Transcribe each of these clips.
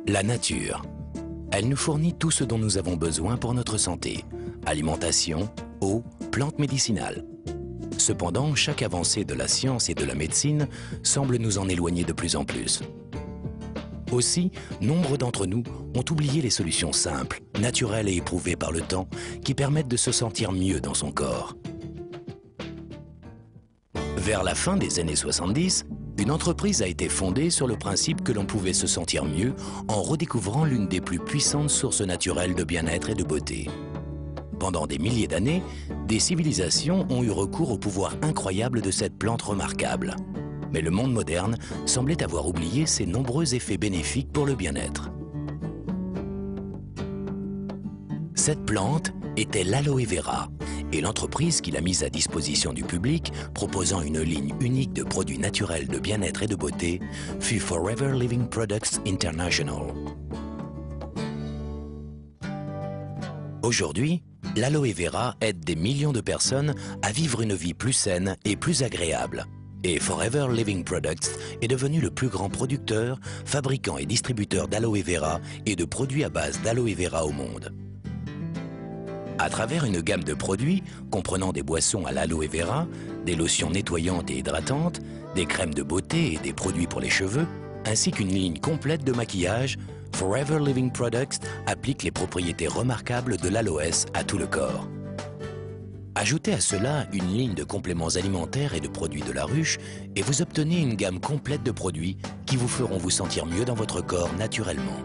La nature. Elle nous fournit tout ce dont nous avons besoin pour notre santé. Alimentation, eau, plantes médicinales. Cependant, chaque avancée de la science et de la médecine semble nous en éloigner de plus en plus. Aussi, nombre d'entre nous ont oublié les solutions simples, naturelles et éprouvées par le temps qui permettent de se sentir mieux dans son corps. Vers la fin des années 70, une entreprise a été fondée sur le principe que l'on pouvait se sentir mieux en redécouvrant l'une des plus puissantes sources naturelles de bien-être et de beauté. Pendant des milliers d'années, des civilisations ont eu recours au pouvoir incroyable de cette plante remarquable. Mais le monde moderne semblait avoir oublié ses nombreux effets bénéfiques pour le bien-être. Cette plante était l'aloe vera, et l'entreprise qui l'a mise à disposition du public, proposant une ligne unique de produits naturels de bien-être et de beauté, fut Forever Living Products International. Aujourd'hui, l'aloe vera aide des millions de personnes à vivre une vie plus saine et plus agréable. Et Forever Living Products est devenu le plus grand producteur, fabricant et distributeur d'aloe vera et de produits à base d'aloe vera au monde. À travers une gamme de produits comprenant des boissons à l'aloe vera, des lotions nettoyantes et hydratantes, des crèmes de beauté et des produits pour les cheveux, ainsi qu'une ligne complète de maquillage, Forever Living Products applique les propriétés remarquables de l'aloès à tout le corps. Ajoutez à cela une ligne de compléments alimentaires et de produits de la ruche et vous obtenez une gamme complète de produits qui vous feront vous sentir mieux dans votre corps naturellement.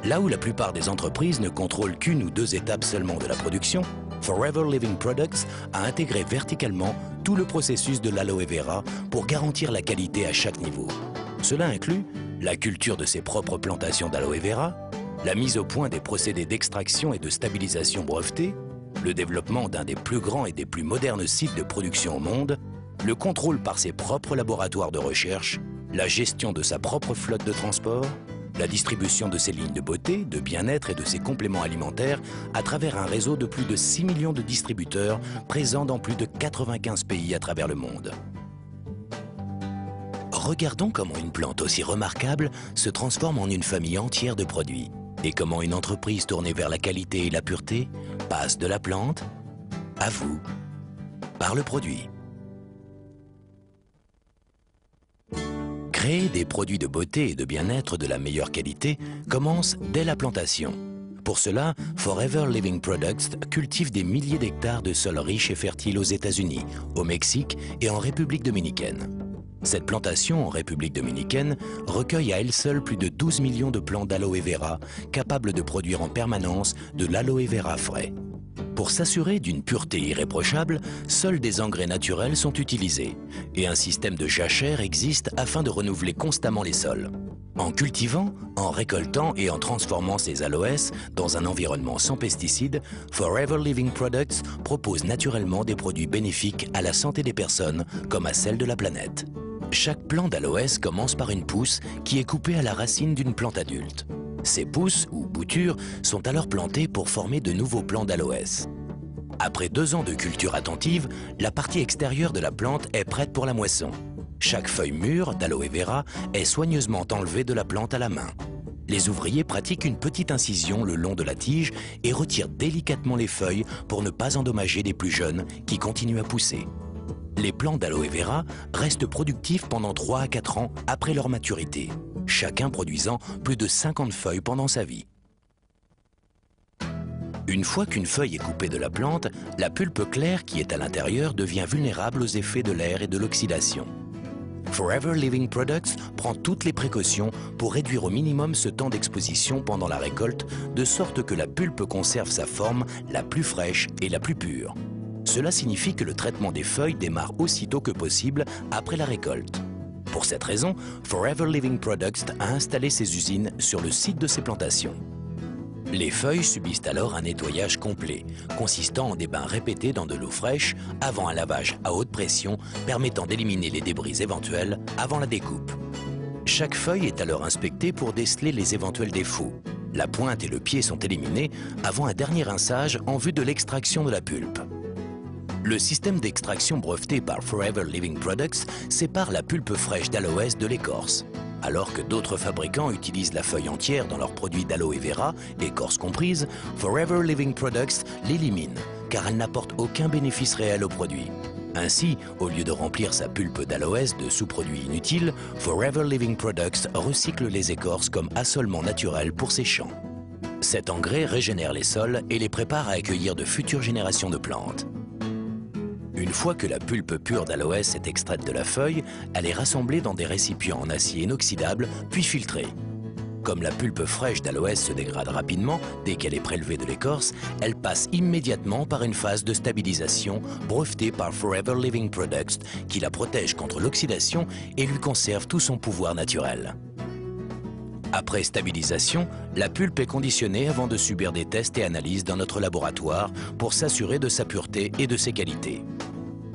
Là où la plupart des entreprises ne contrôlent qu'une ou deux étapes seulement de la production, Forever Living Products a intégré verticalement tout le processus de l'aloe vera pour garantir la qualité à chaque niveau. Cela inclut la culture de ses propres plantations d'aloe vera, la mise au point des procédés d'extraction et de stabilisation brevetés, le développement d'un des plus grands et des plus modernes sites de production au monde, le contrôle par ses propres laboratoires de recherche, la gestion de sa propre flotte de transport, la distribution de ses lignes de beauté, de bien-être et de ses compléments alimentaires à travers un réseau de plus de 6 millions de distributeurs présents dans plus de 95 pays à travers le monde. Regardons comment une plante aussi remarquable se transforme en une famille entière de produits et comment une entreprise tournée vers la qualité et la pureté passe de la plante à vous par le produit. Créer des produits de beauté et de bien-être de la meilleure qualité commence dès la plantation. Pour cela, Forever Living Products cultive des milliers d'hectares de sols riches et fertiles aux États-Unis, au Mexique et en République dominicaine. Cette plantation en République dominicaine recueille à elle seule plus de 12 millions de plants d'aloe vera capables de produire en permanence de l'aloe vera frais. Pour s'assurer d'une pureté irréprochable, seuls des engrais naturels sont utilisés et un système de jachère existe afin de renouveler constamment les sols. En cultivant, en récoltant et en transformant ces aloès dans un environnement sans pesticides, Forever Living Products propose naturellement des produits bénéfiques à la santé des personnes comme à celle de la planète. Chaque plant d'aloès commence par une pousse qui est coupée à la racine d'une plante adulte. Ces pousses, ou boutures, sont alors plantées pour former de nouveaux plants d'aloès. Après 2 ans de culture attentive, la partie extérieure de la plante est prête pour la moisson. Chaque feuille mûre d'aloe vera est soigneusement enlevée de la plante à la main. Les ouvriers pratiquent une petite incision le long de la tige et retirent délicatement les feuilles pour ne pas endommager les plus jeunes qui continuent à pousser. Les plants d'aloe vera restent productifs pendant 3 à 4 ans après leur maturité, chacun produisant plus de 50 feuilles pendant sa vie. Une fois qu'une feuille est coupée de la plante, la pulpe claire qui est à l'intérieur devient vulnérable aux effets de l'air et de l'oxydation. Forever Living Products prend toutes les précautions pour réduire au minimum ce temps d'exposition pendant la récolte, de sorte que la pulpe conserve sa forme la plus fraîche et la plus pure. Cela signifie que le traitement des feuilles démarre aussitôt que possible après la récolte. Pour cette raison, Forever Living Products a installé ses usines sur le site de ses plantations. Les feuilles subissent alors un nettoyage complet, consistant en des bains répétés dans de l'eau fraîche avant un lavage à haute pression permettant d'éliminer les débris éventuels avant la découpe. Chaque feuille est alors inspectée pour déceler les éventuels défauts. La pointe et le pied sont éliminés avant un dernier rinçage en vue de l'extraction de la pulpe. Le système d'extraction breveté par Forever Living Products sépare la pulpe fraîche d'aloès de l'écorce. Alors que d'autres fabricants utilisent la feuille entière dans leurs produits d'aloe vera, écorce comprise, Forever Living Products l'élimine, car elle n'apporte aucun bénéfice réel au produit. Ainsi, au lieu de remplir sa pulpe d'aloès de sous-produits inutiles, Forever Living Products recycle les écorces comme assolement naturel pour ses champs. Cet engrais régénère les sols et les prépare à accueillir de futures générations de plantes. Une fois que la pulpe pure d'aloès est extraite de la feuille, elle est rassemblée dans des récipients en acier inoxydable, puis filtrée. Comme la pulpe fraîche d'aloès se dégrade rapidement dès qu'elle est prélevée de l'écorce, elle passe immédiatement par une phase de stabilisation brevetée par Forever Living Products qui la protège contre l'oxydation et lui conserve tout son pouvoir naturel. Après stabilisation, la pulpe est conditionnée avant de subir des tests et analyses dans notre laboratoire pour s'assurer de sa pureté et de ses qualités.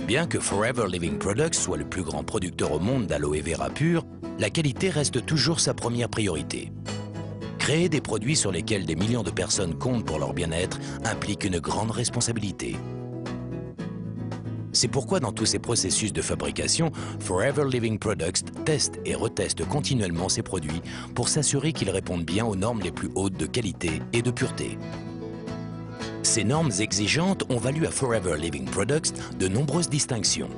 Bien que Forever Living Products soit le plus grand producteur au monde d'aloe vera pur, la qualité reste toujours sa première priorité. Créer des produits sur lesquels des millions de personnes comptent pour leur bien-être implique une grande responsabilité. C'est pourquoi dans tous ces processus de fabrication, Forever Living Products teste et reteste continuellement ses produits pour s'assurer qu'ils répondent bien aux normes les plus hautes de qualité et de pureté. Ces normes exigeantes ont valu à Forever Living Products de nombreuses distinctions.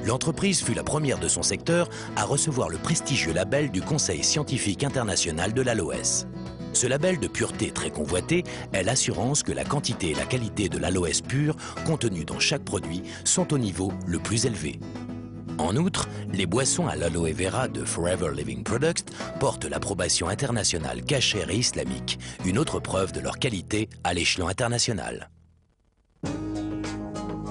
L'entreprise fut la première de son secteur à recevoir le prestigieux label du Conseil scientifique international de l'aloès. Ce label de pureté très convoité est l'assurance que la quantité et la qualité de l'aloès pur contenue dans chaque produit sont au niveau le plus élevé. En outre, les boissons à l'aloe vera de Forever Living Products portent l'approbation internationale cachère et islamique, une autre preuve de leur qualité à l'échelon international.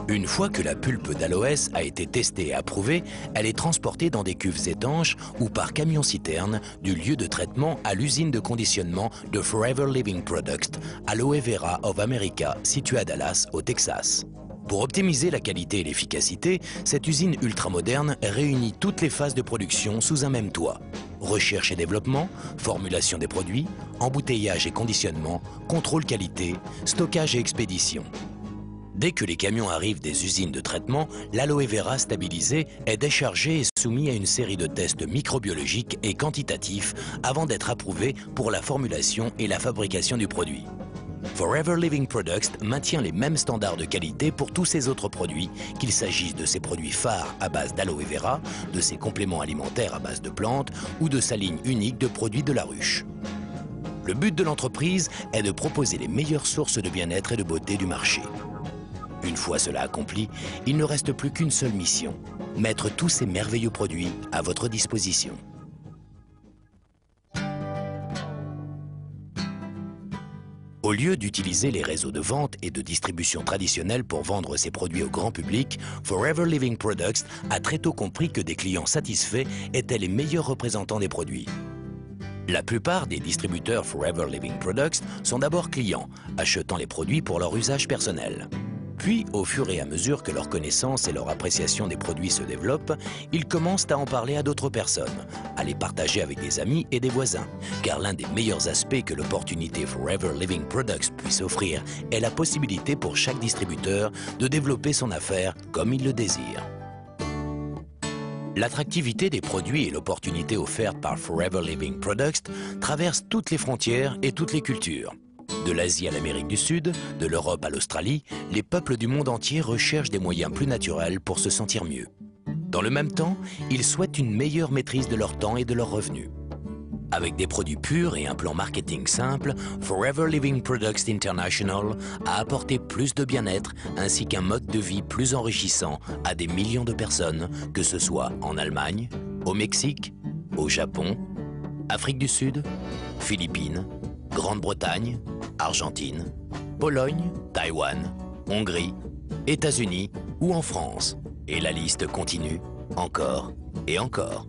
Une fois que la pulpe d'aloès a été testée et approuvée, elle est transportée dans des cuves étanches ou par camion-citerne du lieu de traitement à l'usine de conditionnement de Forever Living Products, Aloe Vera of America, située à Dallas, au Texas. Pour optimiser la qualité et l'efficacité, cette usine ultramoderne réunit toutes les phases de production sous un même toit. Recherche et développement, formulation des produits, embouteillage et conditionnement, contrôle qualité, stockage et expédition. Dès que les camions arrivent des usines de traitement, l'aloe vera stabilisé est déchargé et soumis à une série de tests microbiologiques et quantitatifs avant d'être approuvé pour la formulation et la fabrication du produit. Forever Living Products maintient les mêmes standards de qualité pour tous ses autres produits, qu'il s'agisse de ses produits phares à base d'aloe vera, de ses compléments alimentaires à base de plantes ou de sa ligne unique de produits de la ruche. Le but de l'entreprise est de proposer les meilleures sources de bien-être et de beauté du marché. Une fois cela accompli, il ne reste plus qu'une seule mission, mettre tous ces merveilleux produits à votre disposition. Au lieu d'utiliser les réseaux de vente et de distribution traditionnels pour vendre ses produits au grand public, Forever Living Products a très tôt compris que des clients satisfaits étaient les meilleurs représentants des produits. La plupart des distributeurs Forever Living Products sont d'abord clients, achetant les produits pour leur usage personnel. Puis, au fur et à mesure que leur connaissance et leur appréciation des produits se développent, ils commencent à en parler à d'autres personnes, à les partager avec des amis et des voisins. Car l'un des meilleurs aspects que l'opportunité Forever Living Products puisse offrir est la possibilité pour chaque distributeur de développer son affaire comme il le désire. L'attractivité des produits et l'opportunité offerte par Forever Living Products traversent toutes les frontières et toutes les cultures. De l'Asie à l'Amérique du Sud, de l'Europe à l'Australie, les peuples du monde entier recherchent des moyens plus naturels pour se sentir mieux. Dans le même temps, ils souhaitent une meilleure maîtrise de leur temps et de leurs revenus. Avec des produits purs et un plan marketing simple, Forever Living Products International a apporté plus de bien-être ainsi qu'un mode de vie plus enrichissant à des millions de personnes, que ce soit en Allemagne, au Mexique, au Japon, Afrique du Sud, Philippines, Grande-Bretagne, Argentine, Pologne, Taïwan, Hongrie, États-Unis ou en France. Et la liste continue encore et encore.